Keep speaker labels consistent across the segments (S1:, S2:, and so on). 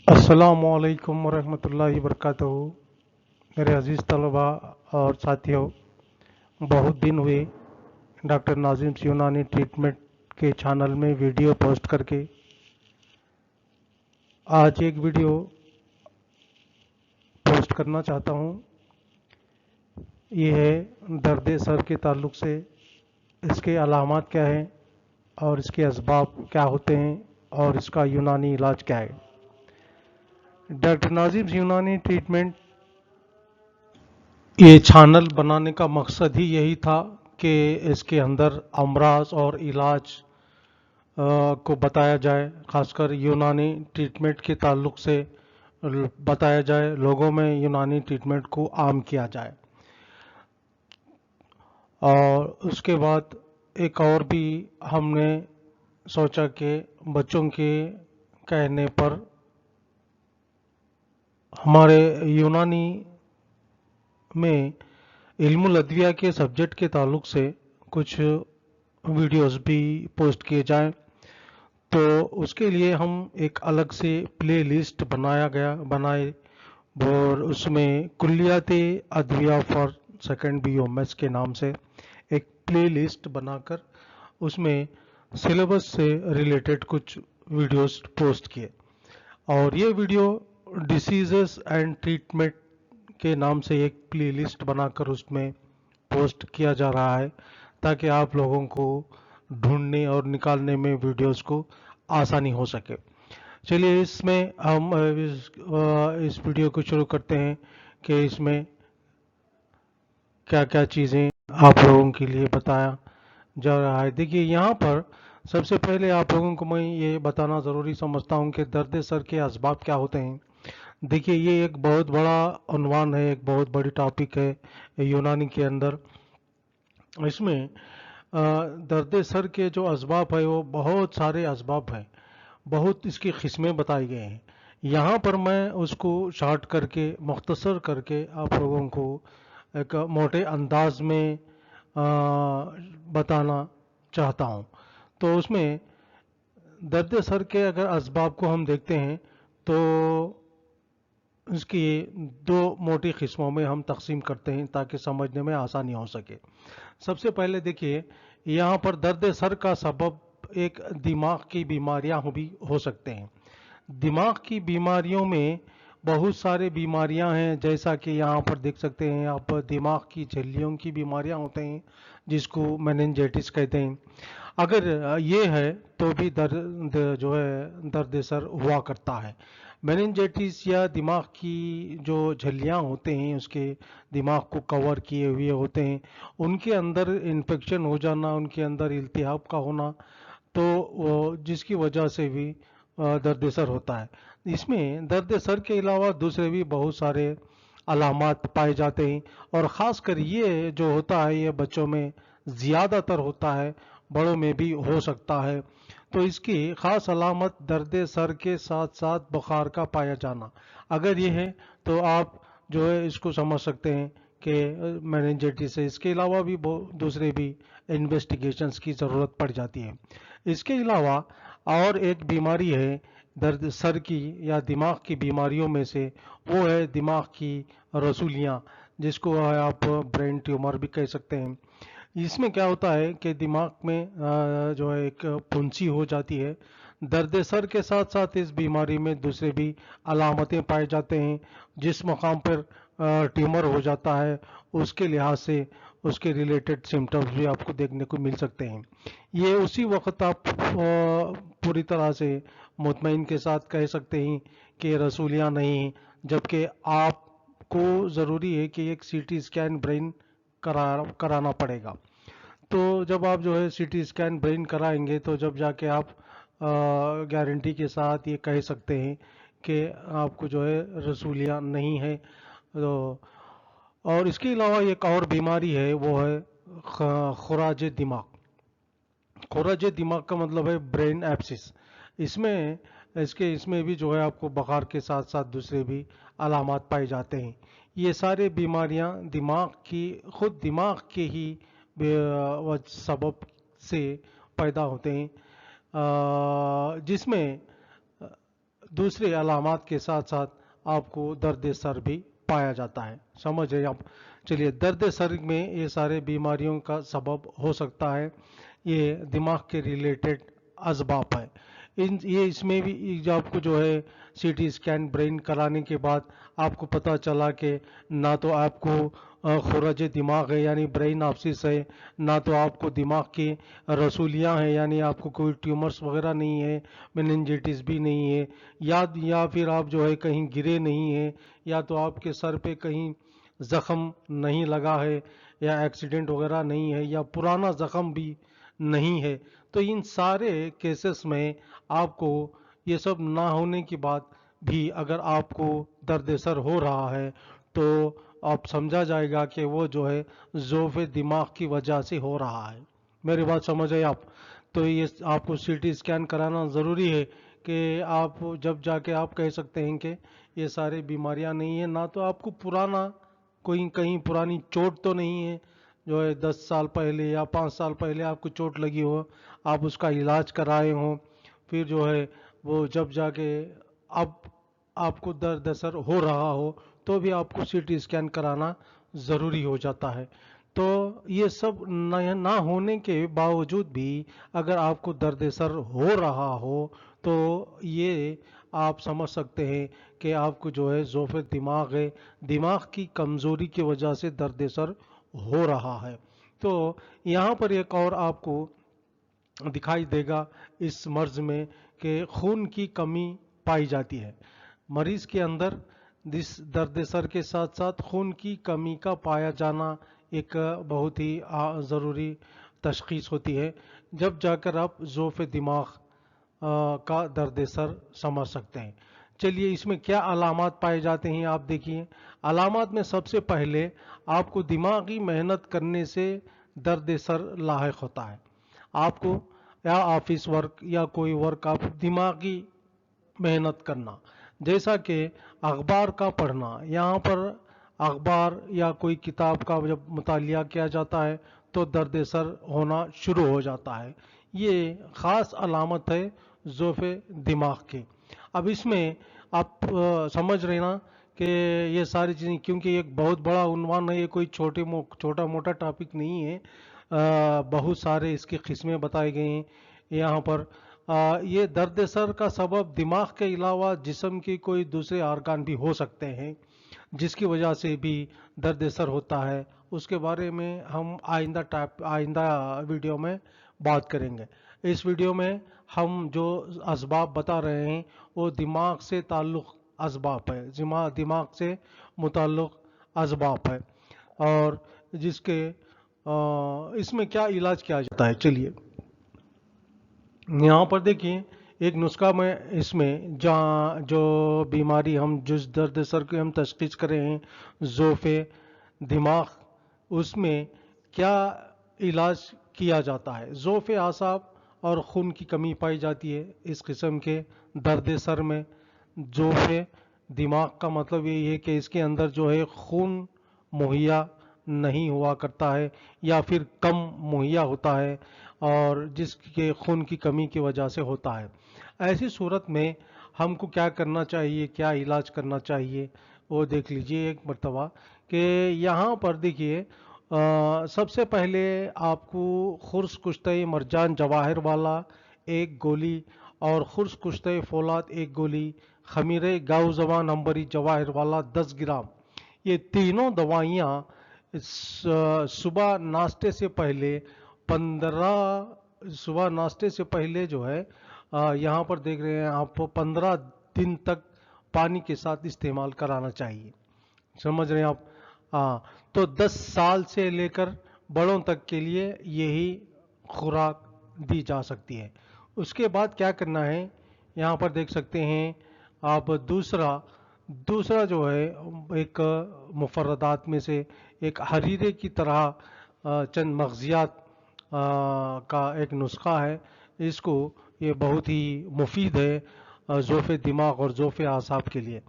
S1: अस्सलामुअलैकुम वरहमतुल्लाहि वबरकातुहू। मेरे अज़ीज़ तलबा और साथियों, बहुत दिन हुए डॉक्टर नाजिम यूनानी ट्रीटमेंट के चैनल में वीडियो पोस्ट करके। आज एक वीडियो पोस्ट करना चाहता हूँ। ये है दर्द सर के ताल्लुक़ से, इसके अलामात क्या हैं और इसके असबाब क्या होते हैं और इसका यूनानी इलाज क्या है। डॉक्टर नाजिम यूनानी ट्रीटमेंट, ये चैनल बनाने का मकसद ही यही था कि इसके अंदर अमराज और इलाज को बताया जाए, खासकर यूनानी ट्रीटमेंट के ताल्लुक से बताया जाए, लोगों में यूनानी ट्रीटमेंट को आम किया जाए। और उसके बाद एक और भी हमने सोचा कि बच्चों के कहने पर हमारे यूनानी में इल्मुल अदविया के सब्जेक्ट के ताल्लुक से कुछ वीडियोस भी पोस्ट किए जाएं। तो उसके लिए हम एक अलग से प्ले लिस्ट बनाए और उसमें कुल्लियात अदविया फॉर सेकेंड BOMS के नाम से एक प्ले लिस्ट बनाकर उसमें सिलेबस से रिलेटेड कुछ वीडियोस पोस्ट किए। और ये वीडियो डिसीजेस एंड ट्रीटमेंट के नाम से एक प्ले लिस्ट बनाकर उसमें पोस्ट किया जा रहा है, ताकि आप लोगों को ढूंढने और निकालने में वीडियोस को आसानी हो सके। चलिए इसमें हम इस वीडियो को शुरू करते हैं कि इसमें क्या क्या चीज़ें आप लोगों के लिए बताया जा रहा है। देखिए, यहाँ पर सबसे पहले आप लोगों को मैं ये बताना ज़रूरी समझता हूँ कि दर्द सर के असबाब क्या होते हैं। देखिए, ये एक बहुत बड़ा उन्वान है, एक बहुत बड़ी टॉपिक है यूनानी के अंदर। इसमें दर्द सर के जो असबाब है वो बहुत सारे असबाब हैं, बहुत इसकी किस्में बताई गई हैं। यहाँ पर मैं उसको शार्ट करके, मुख्तसर करके आप लोगों को एक मोटे अंदाज में बताना चाहता हूँ। तो उसमें दर्द सर के अगर असबाब को हम देखते हैं तो इसकी दो मोटी किस्मों में हम तकसीम करते हैं ताकि समझने में आसानी हो सके। सबसे पहले देखिए, यहाँ पर दर्द सर का सबब एक दिमाग की बीमारियां भी हो सकते हैं। दिमाग की बीमारियों में बहुत सारे बीमारियां हैं, जैसा कि यहाँ पर देख सकते हैं आप, दिमाग की झिल्लियों की बीमारियां होते हैं जिसको मेनिंजाइटिस कहते हैं। अगर ये है तो भी दर्द जो है दर्द सर हुआ करता है। मेनिंजाइटिस या दिमाग की जो झिल्लियाँ होते हैं, उसके दिमाग को कवर किए हुए होते हैं, उनके अंदर इन्फेक्शन हो जाना, उनके अंदर इल्तिहाब का होना, तो जिसकी वजह से भी दर्द सर होता है। इसमें दर्द सर के अलावा दूसरे भी बहुत सारे अलामात पाए जाते हैं, और ख़ासकर ये जो होता है ये बच्चों में ज़्यादातर होता है, बड़ों में भी हो सकता है। तो इसकी ख़ास अलामत दर्द सर के साथ साथ बुखार का पाया जाना। अगर ये है तो आप जो है इसको समझ सकते हैं कि मेनिंजाइटिस है। इसके अलावा भी दूसरे भी इन्वेस्टिगेशंस की ज़रूरत पड़ जाती है। इसके अलावा और एक बीमारी है दर्द सर की या दिमाग की बीमारियों में से, वो है दिमाग की रसूलियाँ, जिसको आप ब्रेन ट्यूमर भी कह सकते हैं। इसमें क्या होता है कि दिमाग में जो है एक फुंसी हो जाती है। दर्द सर के साथ साथ इस बीमारी में दूसरे भी अलामतें पाए जाते हैं। जिस मकाम पर ट्यूमर हो जाता है उसके लिहाज से उसके रिलेटेड सिम्टम्स भी आपको देखने को मिल सकते हैं। ये उसी वक्त आप पूरी तरह से मुतमईन के साथ कह सकते हैं कि रसूलियाँ नहीं, जबकि आपको ज़रूरी है कि एक CT स्कैन ब्रेन कराना पड़ेगा। तो जब आप जो है CT स्कैन ब्रेन कराएंगे तो जब जाके आप गारंटी के साथ ये कह सकते हैं कि आपको जो है रसूलियाँ नहीं है। तो और इसके अलावा एक और बीमारी है, वो है खुराज दिमाग। खुराज दिमाग का मतलब है ब्रेन एब्सिस। इसमें इसमें भी जो है आपको बुखार के साथ साथ दूसरे भी अलामात पाए जाते हैं। ये सारे बीमारियां खुद दिमाग के ही सबब से पैदा होते हैं, जिसमें दूसरे अलामात के साथ साथ आपको दर्द सर भी पाया जाता है। समझ रहे आप? चलिए, दर्द सर में ये सारे बीमारियों का सबब हो सकता है, ये दिमाग के रिलेटेड असबाब है। ये इसमें भी जो आपको जो है सीटी स्कैन ब्रेन कराने के बाद आपको पता चला कि ना तो आपको खुराज दिमाग है यानी ब्रेन एब्सिस है, ना तो आपको दिमाग की रसूलियाँ हैं यानी आपको कोई ट्यूमर्स वगैरह नहीं है, मेनिंजाइटिस भी नहीं है, या फिर आप जो है कहीं गिरे नहीं हैं, या तो आपके सर पे कहीं ज़ख़म नहीं लगा है, या एक्सीडेंट वगैरह नहीं है, या पुराना ज़ख़म भी नहीं है। तो इन सारे केसेस में आपको ये सब ना होने के बाद भी अगर आपको दर्द सर हो रहा है तो आप समझा जाएगा कि वो जो है ज़ोफ़ दिमाग की वजह से हो रहा है। मेरी बात समझ आए आप? तो ये आपको सीटी स्कैन कराना ज़रूरी है कि आप जब जाके आप कह सकते हैं कि ये सारी बीमारियां नहीं है, ना तो आपको पुराना कोई कहीं पुरानी चोट तो नहीं है जो है 10 साल पहले या 5 साल पहले आपको चोट लगी हो, आप उसका इलाज कराए हो, फिर जो है वो जब जाके अब आपको दर्द असर हो रहा हो तो भी आपको सीटी स्कैन कराना ज़रूरी हो जाता है। तो ये सब ना होने के बावजूद भी अगर आपको दर्द सर हो रहा हो तो ये आप समझ सकते हैं कि आपको जो है ज़ोफ़ दिमाग है, दिमाग की कमज़ोरी की वजह से दर्द सर हो रहा है। तो यहाँ पर एक और आपको दिखाई देगा इस मर्ज में कि खून की कमी पाई जाती है। मरीज के अंदर इस दर्द सर के साथ साथ खून की कमी का पाया जाना एक बहुत ही ज़रूरी तशख़ीस होती है, जब जाकर आप ज़ोफ़ दिमाग का दर्द सर समझ सकते हैं। चलिए, इसमें क्या अलामात पाए जाते हैं आप देखिए। अलामात में सबसे पहले आपको दिमागी मेहनत करने से दर्द सर लाहिक होता है। आपको या ऑफिस वर्क या कोई वर्क आप दिमागी मेहनत करना, जैसा कि अखबार का पढ़ना, यहाँ पर अखबार या कोई किताब का जब मुतालिया किया जाता है तो दर्द सर होना शुरू हो जाता है। ये ख़ास अलामत है ज़ोफ़ दिमाग की। अब इसमें आप समझ रहे ना कि ये सारी चीज़ें, क्योंकि एक बहुत बड़ा उन्वान है, ये कोई छोटा मोटा टॉपिक नहीं है, बहुत सारे इसकी किस्में बताई गई हैं यहाँ पर। ये दर्द सर का सबब दिमाग के अलावा जिस्म के कोई दूसरे ऑर्गन भी हो सकते हैं जिसकी वजह से भी दर्द सर होता है। उसके बारे में हम आइंदा वीडियो में बात करेंगे। इस वीडियो में हम जो असबाब बता रहे हैं वो दिमाग से ताल्लुक़ असबाब है, दिमाग से मुताल्लिक़ असबाब है, और जिसके इसमें क्या इलाज किया जाता है। चलिए, यहाँ पर देखिए एक नुस्खा में इसमें जहाँ जो बीमारी हम जिस दर्द सर की हम तशख़ीस कर रहे हैं ज़ोफ़ दिमाग, उसमें क्या इलाज किया जाता है। ज़ोफ़ आसाब और खून की कमी पाई जाती है इस किस्म के दर्द सर में। ज़ोफ़ दिमाग का मतलब यही है कि इसके अंदर जो है खून मुहैया नहीं हुआ करता है या फिर कम मुहैया होता है, और जिसके खून की कमी की वजह से होता है। ऐसी सूरत में हमको क्या करना चाहिए, क्या इलाज करना चाहिए, वो देख लीजिए एक मरतबा कि यहाँ पर देखिए सबसे पहले आपको खुर्स कुश्ते मरजान जवाहिर वाला एक गोली और खुर्स कुश्ते फौलाद एक गोली, खमीरे गाउ जवान अंबरी जवाहिर वाला 10 ग्राम, ये तीनों दवाइयाँ सुबह नाश्ते से पहले 15 जो है यहाँ पर देख रहे हैं आप 15 दिन तक पानी के साथ इस्तेमाल कराना चाहिए। समझ रहे हैं आप? हाँ, तो 10 साल से लेकर बड़ों तक के लिए यही खुराक दी जा सकती है। उसके बाद क्या करना है, यहाँ पर देख सकते हैं आप दूसरा जो है एक मुफर्रदात में से एक हरीरे की तरह चंद मग़ज़ियात का एक नुस्खा है। इसको ये बहुत ही मुफीद है ज़ोफ़ दिमाग और ज़ोफ़ आसाब के लिए।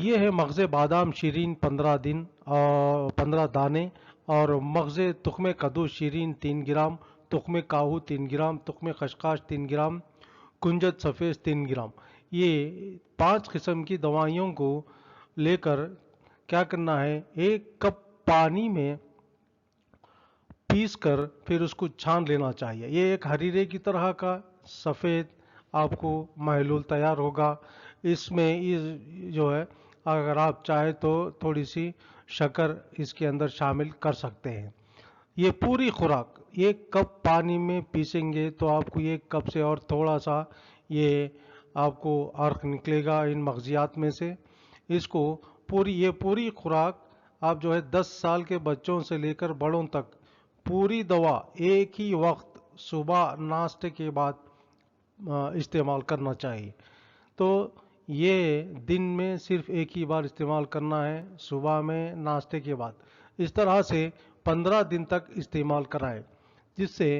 S1: ये है मग़ज़ बादाम शीरीन 15 दिन और 15 दाने, और मग़ज़ तुख़्म कद्दू शीरीन 3 ग्राम, तुख़्म काहू 3 ग्राम, तुख़्म खशखाश 3 ग्राम, कुंजत सफ़ेद 3 ग्राम। ये 5 किस्म की दवाइयों को लेकर क्या करना है, 1 कप पानी में पीस कर फिर उसको छान लेना चाहिए। ये एक हरीरे की तरह का सफ़ेद आपको महलूल तैयार होगा। इसमें जो है, अगर आप चाहे तो थोड़ी सी शक्कर इसके अंदर शामिल कर सकते हैं। ये पूरी खुराक 1 कप पानी में पीसेंगे तो आपको 1 कप से और थोड़ा सा ये आपको अर्क निकलेगा इन मग़ज़ियात में से। इसको ये पूरी खुराक आप जो है 10 साल के बच्चों से लेकर बड़ों तक पूरी दवा एक ही वक्त सुबह नाश्ते के बाद इस्तेमाल करना चाहिए। तो ये दिन में सिर्फ एक ही बार इस्तेमाल करना है, सुबह में नाश्ते के बाद। इस तरह से 15 दिन तक इस्तेमाल कराएं, जिससे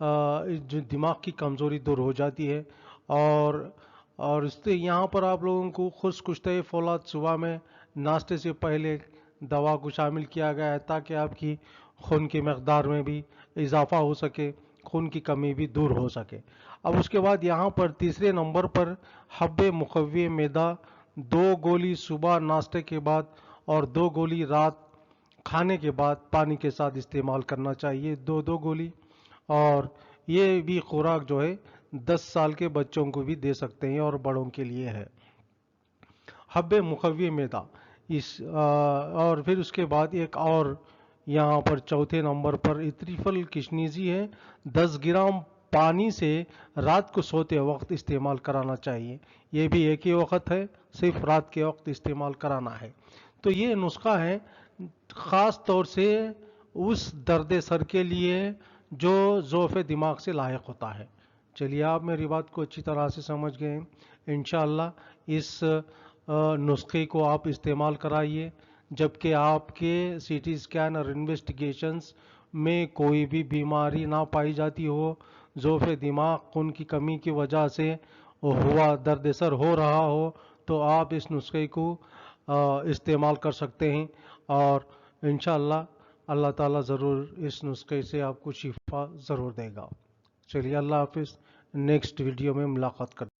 S1: जो दिमाग की कमज़ोरी दूर हो जाती है। और इससे यहाँ पर आप लोगों को खुश्क-कुश्ते फौलाद सुबह में नाश्ते से पहले दवा को शामिल किया गया है, ताकि आपकी खून की मकदार में भी इजाफा हो सके, खून की कमी भी दूर हो सके। अब उसके बाद यहाँ पर तीसरे नंबर पर हब्बे मुक़व्वी मैदा 2 गोली सुबह नाश्ते के बाद और 2 गोली रात खाने के बाद पानी के साथ इस्तेमाल करना चाहिए, 2-2 गोली। और ये भी खुराक जो है 10 साल के बच्चों को भी दे सकते हैं और बड़ों के लिए है। हब्बे मुक़व्वी मैदा और फिर उसके बाद एक और यहाँ पर चौथे नंबर पर इत्रिफल किशनीज़ी है, 10 ग्राम पानी से रात को सोते वक्त इस्तेमाल कराना चाहिए। ये भी एक ही वक्त है, सिर्फ रात के वक्त इस्तेमाल कराना है। तो ये नुस्खा है ख़ास तौर से उस दर्द सर के लिए जो ज़ौफ़ दिमाग से लायक होता है। चलिए, आप मेरी बात को अच्छी तरह से समझ गए। इंशाअल्लाह इस नुस्खे को आप इस्तेमाल कराइए। जबकि आपके सीटी स्कैन और इन्वेस्टिगेशंस में कोई भी बीमारी ना पाई जाती हो, ज़ौफ़ दिमाग खून की कमी की वजह से हुआ दर्द सर हो रहा हो, तो आप इस नुस्खे को इस्तेमाल कर सकते हैं। और इंशाअल्लाह अल्लाह ताला ज़रूर इस नुस्खे से आपको शिफा ज़रूर देगा। चलिए, अल्लाह हाफ़िज़। नेक्स्ट वीडियो में मुलाकात करते हैं।